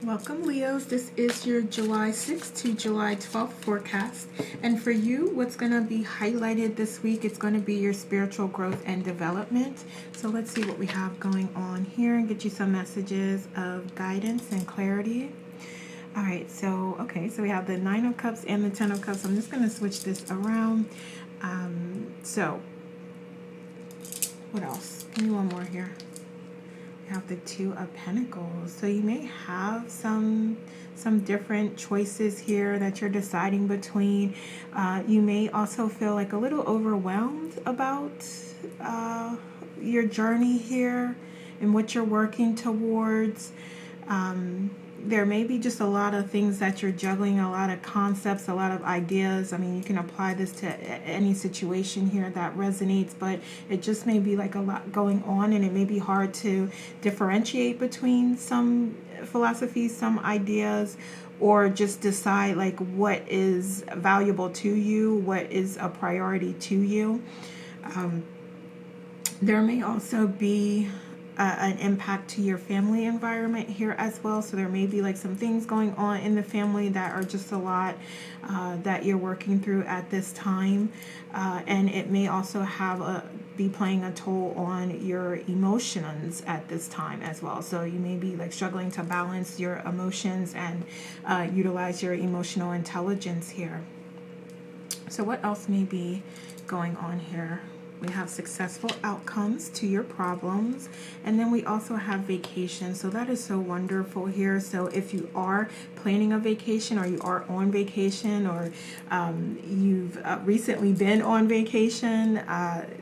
Welcome, Leos. This is your July 6th to July 12th forecast. And for you, what's going to be highlighted this week is going to be your spiritual growth and development. So let's see what we have going on here and get you some messages of guidance and clarity. All right, so we have the Nine of Cups and the Ten of Cups. I'm just going to switch this around. So what else? Give me one more here. Have the Two of Pentacles. So you may have some different choices here that you're deciding between. You may also feel like a little overwhelmed about your journey here and what you're working towards. There may be just a lot of things that you're juggling, a lot of concepts, a lot of ideas. I mean, you can apply this to any situation here that resonates, but it just may be like a lot going on, and it may be hard to differentiate between some philosophies, some ideas, or just decide like what is valuable to you, what is a priority to you. There may also be an impact to your family environment here as well. So there may be like some things going on in the family that are just a lot that you're working through at this time. And it may also be playing a toll on your emotions at this time as well. So you may be like struggling to balance your emotions and utilize your emotional intelligence here. So what else may be going on here? We have successful outcomes to your problems. And then we also have vacation. So that is so wonderful here. So if you are planning a vacation, or you are on vacation, or you've recently been on vacation,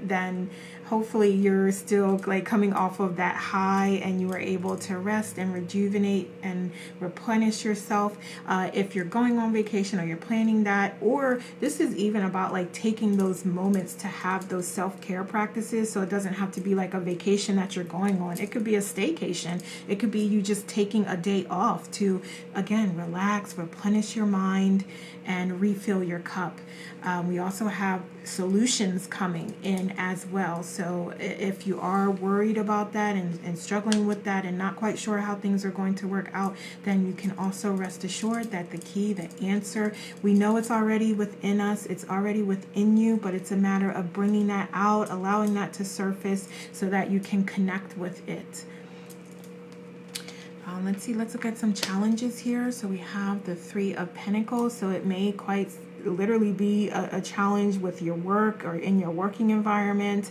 then hopefully you're still like coming off of that high and you are able to rest and rejuvenate and replenish yourself. If you're going on vacation or you're planning that, or this is even about like taking those moments to have those self-care practices. So it doesn't have to be like a vacation that you're going on. It could be a staycation. It could be you just taking a day off to, again, relax, replenish your mind, and refill your cup. We also have solutions coming in as well. So if you are worried about that and struggling with that and not quite sure how things are going to work out, then you can also rest assured that the key, the answer, we know it's already within us, it's already within you, but it's a matter of bringing that out, allowing that to surface so that you can connect with it. Let's look at some challenges here. So we have the Three of Pentacles. So it may quite literally be a challenge with your work or in your working environment.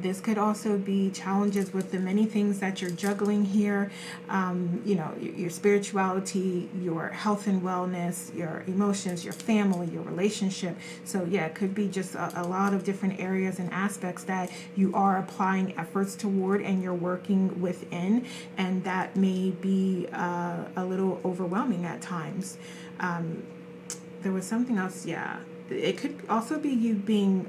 This could also be challenges with the many things that you're juggling here. You know, your spirituality, your health and wellness, your emotions, your family, your relationship. So yeah, it could be just a lot of different areas and aspects that you are applying efforts toward and you're working within, and that may be a little overwhelming at times. There was something else, yeah. It could also be you being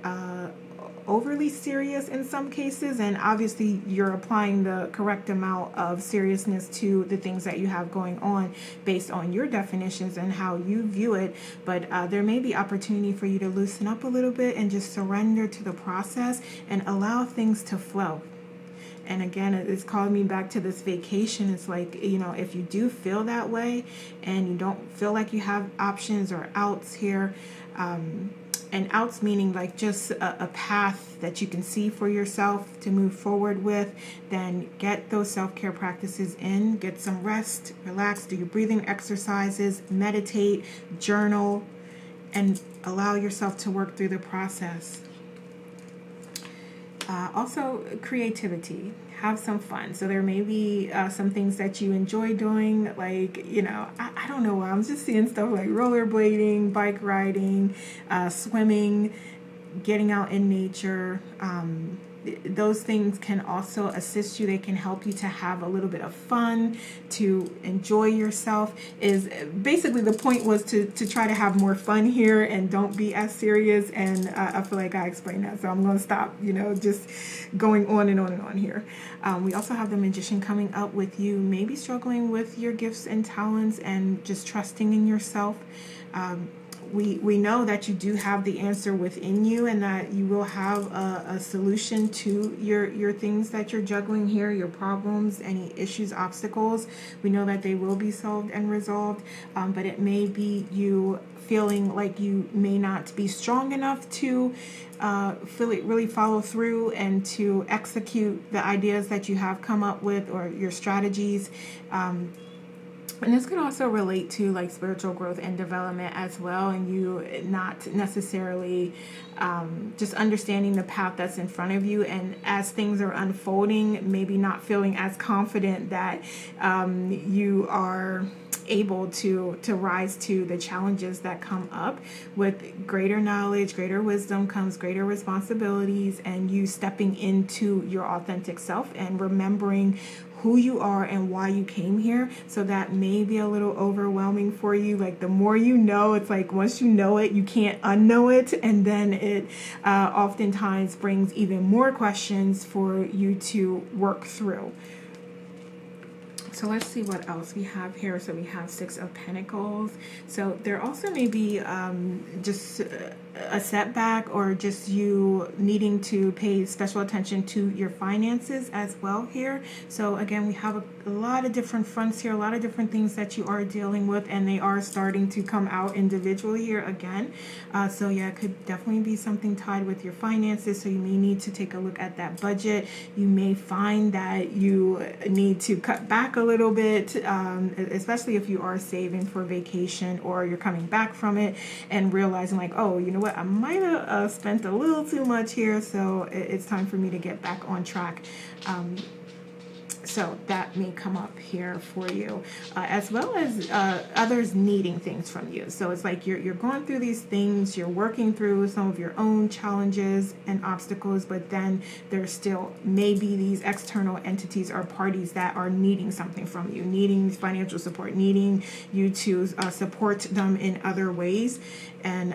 overly serious in some cases, and obviously you're applying the correct amount of seriousness to the things that you have going on based on your definitions and how you view it. But there may be opportunity for you to loosen up a little bit and just surrender to the process and allow things to flow. And again, it's calling me back to this vacation. It's like, you know, if you do feel that way and you don't feel like you have options or outs here, and outs meaning like just a path that you can see for yourself to move forward with, then get those self-care practices in, get some rest, relax, do your breathing exercises, meditate, journal, and allow yourself to work through the process. Also, creativity. Have some fun. So there may be some things that you enjoy doing, like, you know, I don't know why. I'm just seeing stuff like rollerblading, bike riding, swimming, getting out in nature. Those things can also assist you. They can help you to have a little bit of fun, to enjoy yourself. Is basically the point was to try to have more fun here and don't be as serious. And I feel like I explained that, so I'm going to stop, you know, just going on and on and on here. We also have the Magician coming up with you, maybe struggling with your gifts and talents and just trusting in yourself. we know that you do have the answer within you, and that you will have a solution to your things that you're juggling here, your problems, any issues, obstacles. We know that they will be solved and resolved, but it may be you feeling like you may not be strong enough to really follow through and to execute the ideas that you have come up with, or your strategies. And this could also relate to like spiritual growth and development as well, and you not necessarily just understanding the path that's in front of you, and as things are unfolding, maybe not feeling as confident that you are able to rise to the challenges that come up. With greater knowledge, greater wisdom comes greater responsibilities, and you stepping into your authentic self and remembering who you are and why you came here. So that may be a little overwhelming for you. Like the more you know, it's like once you know it, you can't unknow it. And then it oftentimes brings even more questions for you to work through. So let's see what else we have here. So we have Six of Pentacles. So there also may be just a setback, or just you needing to pay special attention to your finances as well here. So again, we have a lot of different fronts here, a lot of different things that you are dealing with, and they are starting to come out individually here again. So yeah, it could definitely be something tied with your finances. So you may need to take a look at that budget. You may find that you need to cut back a little bit, especially if you are saving for vacation, or you're coming back from it and realizing like, oh, you know what, I might have spent a little too much here, so it's time for me to get back on track. So that may come up here for you, as well as others needing things from you. So it's like you're going through these things, you're working through some of your own challenges and obstacles, but then there's still maybe these external entities or parties that are needing something from you, needing financial support, needing you to support them in other ways, and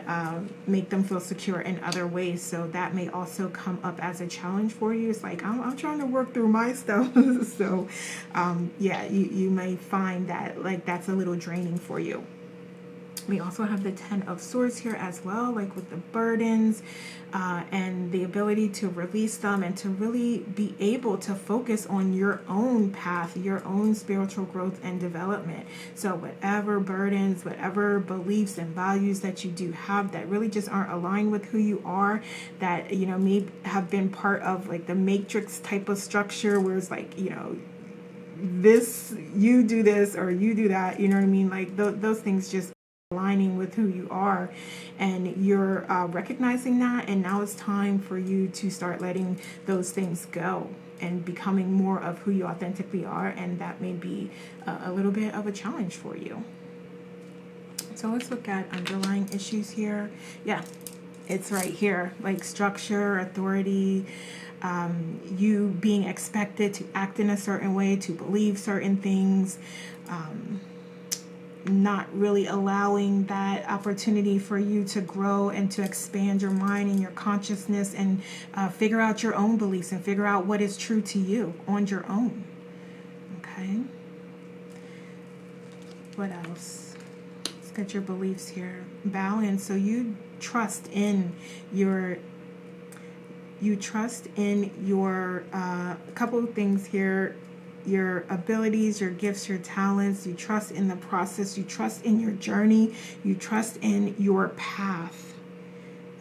make them feel secure in other ways. So that may also come up as a challenge for you. It's like, I'm trying to work through my stuff. So yeah, you may find that like that's a little draining for you. We also have the Ten of Swords here as well, like with the burdens and the ability to release them, and to really be able to focus on your own path, your own spiritual growth and development. So whatever burdens, whatever beliefs and values that you do have that really just aren't aligned with who you are, that, you know, may have been part of like the matrix type of structure, where it's like, you know, this, you do this or you do that, you know what I mean? Like those things just aligning with who you are, and you're recognizing that, and now it's time for you to start letting those things go and becoming more of who you authentically are, and that may be a little bit of a challenge for you. So let's look at underlying issues here. Yeah, it's right here, like structure, authority, you being expected to act in a certain way, to believe certain things, not really allowing that opportunity for you to grow and to expand your mind and your consciousness, and figure out your own beliefs and figure out what is true to you on your own. Okay. What else? Let's get your beliefs here. Balance. So you trust in your couple of things here. Your abilities, your gifts, your talents. You trust in the process. You trust in your journey. You trust in your path.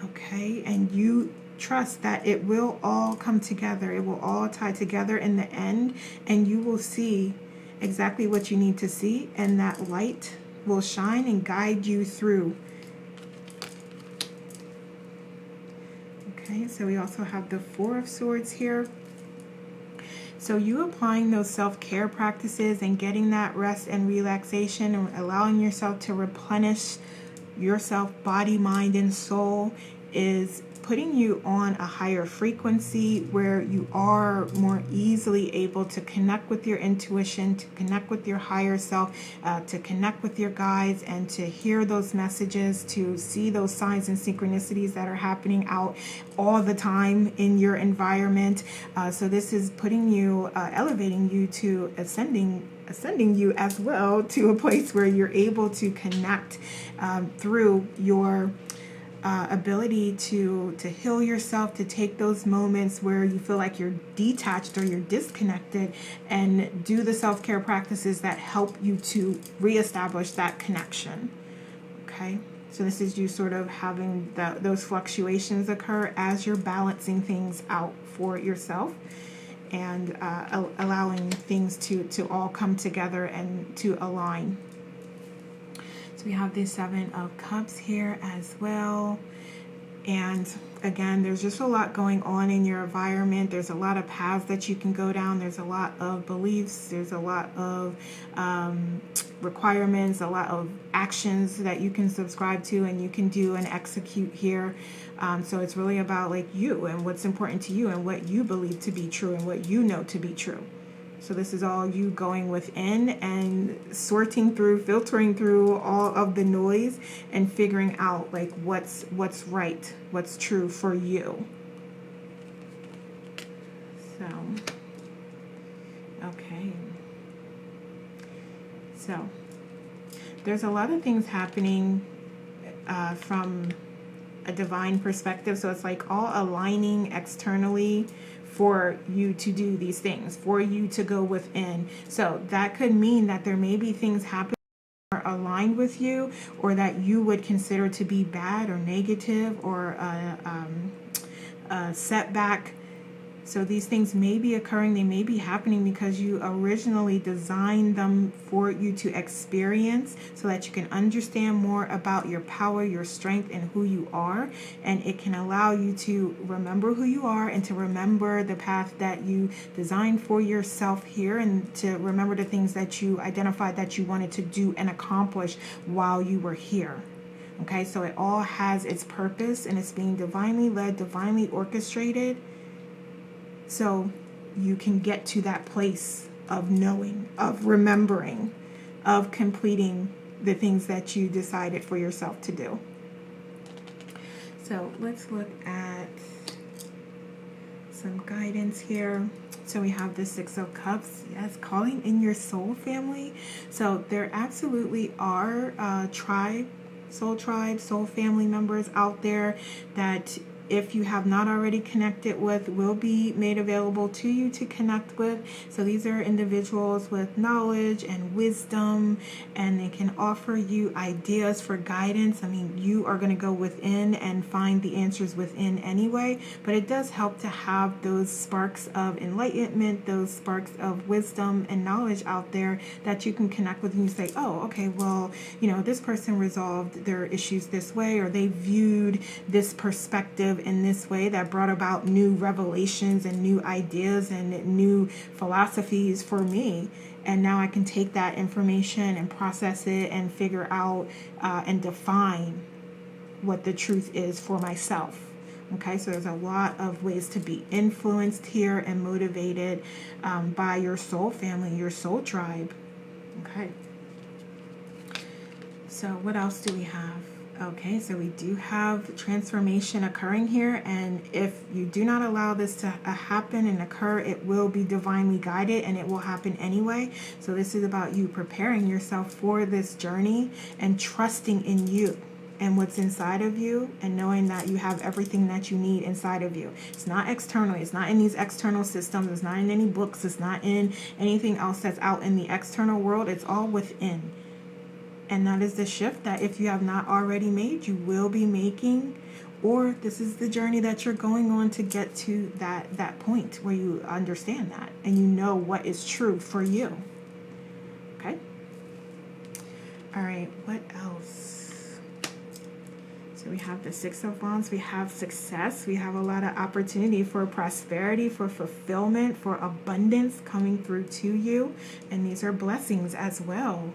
Okay? And you trust that it will all come together. It will all tie together in the end. And you will see exactly what you need to see. And that light will shine and guide you through. Okay? So we also have the Four of Swords here. So you applying those self-care practices and getting that rest and relaxation, and allowing yourself to replenish yourself, body, mind, and soul, is putting you on a higher frequency where you are more easily able to connect with your intuition, to connect with your higher self, to connect with your guides, and to hear those messages, to see those signs and synchronicities that are happening out all the time in your environment. So this is putting you, elevating you to ascending ascending you as well to a place where you're able to connect through your ability to heal yourself, to take those moments where you feel like you're detached or you're disconnected, and do the self-care practices that help you to reestablish that connection. Okay, so this is you sort of having those fluctuations occur as you're balancing things out for yourself, and allowing things to all come together and to align. So we have the Seven of Cups here as well. And again, there's just a lot going on in your environment. There's a lot of paths that you can go down. There's a lot of beliefs. There's a lot of requirements, a lot of actions that you can subscribe to and you can do and execute here. So it's really about like you and what's important to you and what you believe to be true and what you know to be true. So this is all you going within and sorting through, filtering through all of the noise and figuring out like what's right, what's true for you. So, okay. So there's a lot of things happening from a divine perspective. So it's like all aligning externally for you to do these things, for you to go within. So that could mean that there may be things happening that are aligned with you, or that you would consider to be bad or negative or a setback. So these things may be occurring, they may be happening because you originally designed them for you to experience so that you can understand more about your power, your strength, and who you are. And it can allow you to remember who you are and to remember the path that you designed for yourself here, and to remember the things that you identified that you wanted to do and accomplish while you were here. Okay, so it all has its purpose and it's being divinely led, divinely orchestrated. So you can get to that place of knowing, of remembering, of completing the things that you decided for yourself to do. So let's look at some guidance here. So we have the Six of Cups. Yes, calling in your soul family. So there absolutely are soul family members out there that, if you have not already connected with, will be made available to you to connect with. So these are individuals with knowledge and wisdom, and they can offer you ideas for guidance. I mean, you are going to go within and find the answers within anyway, but it does help to have those sparks of enlightenment, those sparks of wisdom and knowledge out there that you can connect with, and you say, oh, okay, well, this person resolved their issues this way, or they viewed this perspective in this way that brought about new revelations and new ideas and new philosophies for me. And now I can take that information and process it and figure out and define what the truth is for myself. Okay, so there's a lot of ways to be influenced here and motivated by your soul family, your soul tribe. Okay. So what else do we have? Okay, so we do have transformation occurring here, and if you do not allow this to happen and occur, it will be divinely guided and it will happen anyway. So this is about you preparing yourself for this journey and trusting in you and what's inside of you, and knowing that you have everything that you need inside of you. It's not externally, it's not in these external systems, it's not in any books, it's not in anything else that's out in the external world, it's all within. And that is the shift that, if you have not already made, you will be making, or this is the journey that you're going on to get to that point where you understand that and you know what is true for you. Okay? All right, what else? So we have the Six of Wands, we have success, we have a lot of opportunity for prosperity, for fulfillment, for abundance coming through to you, and these are blessings as well.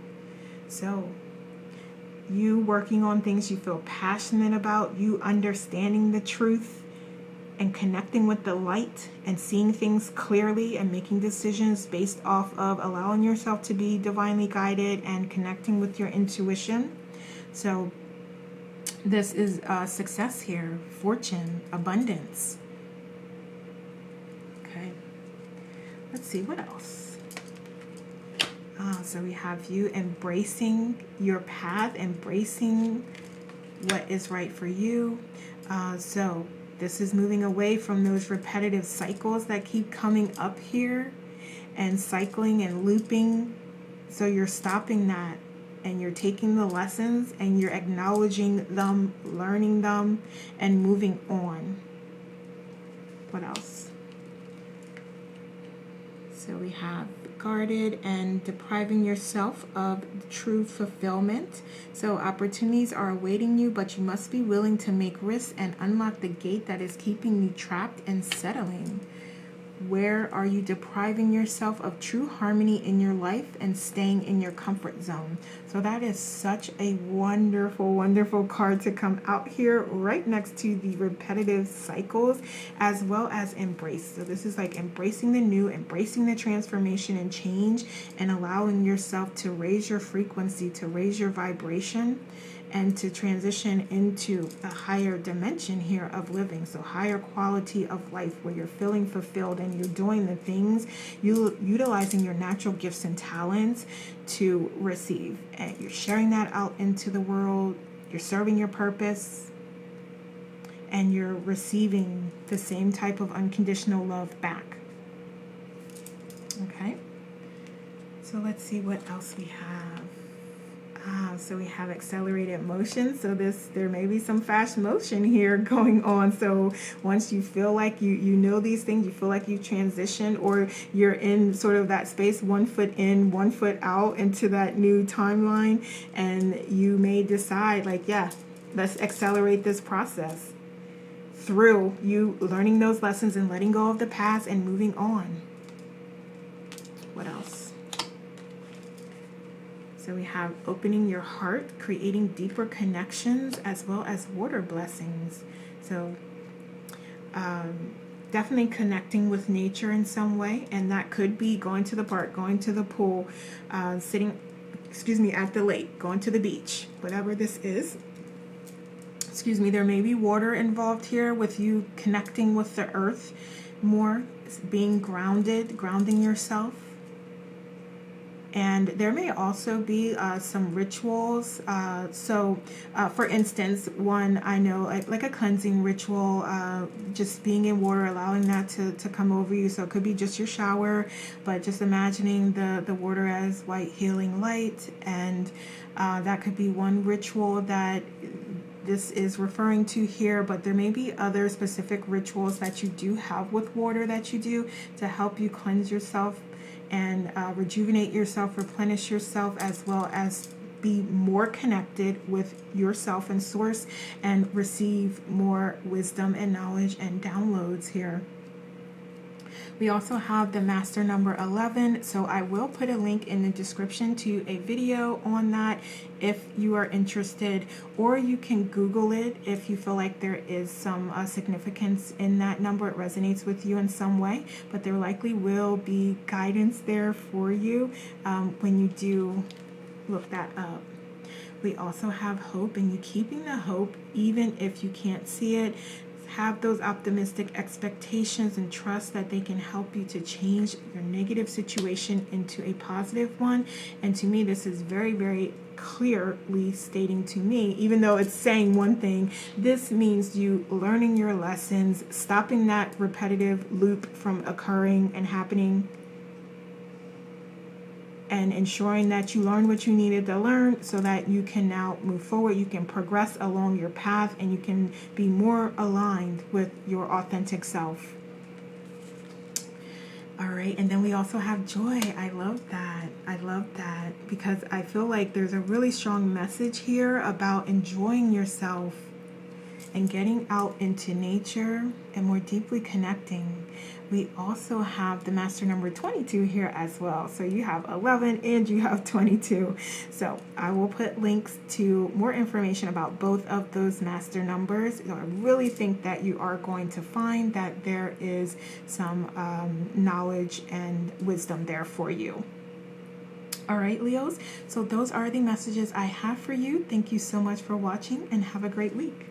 So you working on things you feel passionate about, you understanding the truth and connecting with the light and seeing things clearly and making decisions based off of allowing yourself to be divinely guided and connecting with your intuition. So this is success here, fortune, abundance. Okay, let's see what else. So we have you embracing your path, embracing what is right for you. So this is moving away from those repetitive cycles that keep coming up here and cycling and looping. So you're stopping that, and you're taking the lessons and you're acknowledging them, learning them, and moving on. What else? So we have guarded and depriving yourself of true fulfillment. So opportunities are awaiting you, but you must be willing to make risks and unlock the gate that is keeping you trapped and settling. Where are you depriving yourself of true harmony in your life and staying in your comfort zone? So that is such a wonderful, wonderful card to come out here right next to the repetitive cycles, as well as embrace. So this is like embracing the new, embracing the transformation and change, and allowing yourself to raise your frequency, to raise your vibration, and to transition into a higher dimension here of living. So higher quality of life, where you're feeling fulfilled and you're doing the things, utilizing your natural gifts and talents to receive. And you're sharing that out into the world. You're serving your purpose. And you're receiving the same type of unconditional love back. Okay. So let's see what else we have. So we have accelerated motion. So there may be some fast motion here going on. So once you feel like you know these things, you feel like you transitioned, or you're in sort of that space, 1 foot in, 1 foot out into that new timeline, and you may decide like, yeah, let's accelerate this process through you learning those lessons and letting go of the past and moving on. What else? So we have opening your heart, creating deeper connections, as well as water blessings. So definitely connecting with nature in some way. And that could be going to the park, going to the pool, sitting, at the lake, going to the beach, whatever this is. There may be water involved here with you connecting with the earth more, being grounded, grounding yourself. And there may also be some rituals. For instance, one I know, like a cleansing ritual, just being in water, allowing that to come over you. So it could be just your shower, but just imagining the water as white healing light. And that could be one ritual that this is referring to here, but there may be other specific rituals that you do have with water that you do to help you cleanse yourself and rejuvenate yourself, replenish yourself, as well as be more connected with yourself and source, and receive more wisdom and knowledge and downloads here. We also have the master number 11, so I will put a link in the description to a video on that if you are interested, or you can Google it if you feel like there is some significance in that number, it resonates with you in some way, but there likely will be guidance there for you when you do look that up. We also have hope, and you keeping the hope even if you can't see it. Have those optimistic expectations and trust that they can help you to change your negative situation into a positive one. And to me, this is very, very clearly stating to me, even though it's saying one thing, this means you learning your lessons, stopping that repetitive loop from occurring and happening, and ensuring that you learn what you needed to learn so that you can now move forward, you can progress along your path, and you can be more aligned with your authentic self. All right, and then we also have joy. I love that. I love that because I feel like there's a really strong message here about enjoying yourself and getting out into nature and more deeply connecting. We also have the master number 22 here as well. So you have 11 and you have 22. So I will put links to more information about both of those master numbers. So I really think that you are going to find that there is some knowledge and wisdom there for you. All right, Leos. So those are the messages I have for you. Thank you so much for watching, and have a great week.